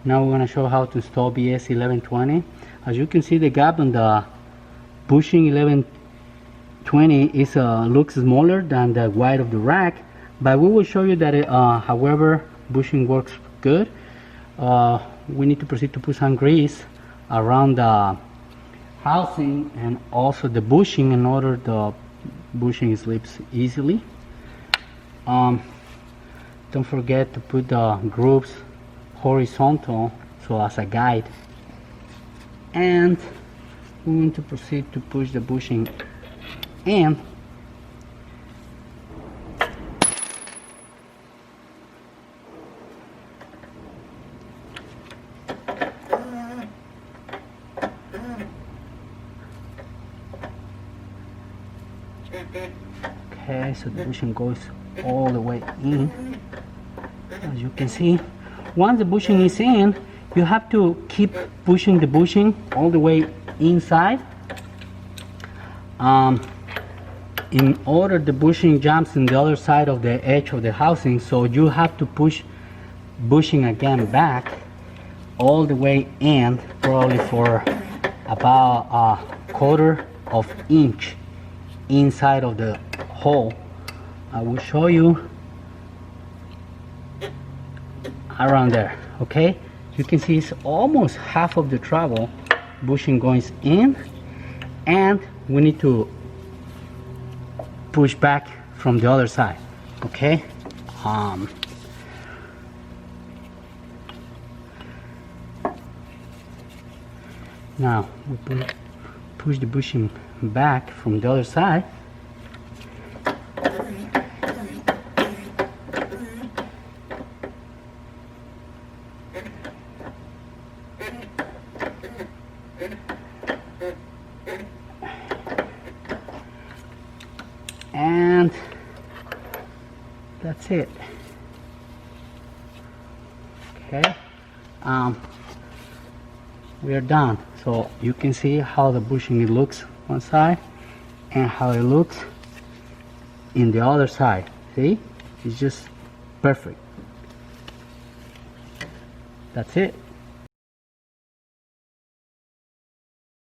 Now we're going to show how to install BS 1120. As you can see, the gap on the bushing 1120 is looks smaller than the wide of the rack, but we will show you that however bushing works good. We need to proceed to put some grease around the housing and also the bushing in order the bushing slips easily. Don't forget to put the grooves horizontal, so as a guide, and we want to proceed to push the bushing in. Okay, so the bushing goes all the way in. As you can see, once the bushing is in, you have to keep pushing the bushing all the way inside. In order the bushing jumps in the other side of the edge of the housing, so you have to push bushing again back all the way in, probably for about a quarter of inch inside of the hole. I will show you around there. Okay, you can see it's almost half of the travel bushing goes in, and we need to push back from the other side. Okay, now we push the bushing back from the other side. And that's it. Okay, we are done. So you can see how the bushing looks one side and how it looks in the other side. See, it's just perfect. That's it.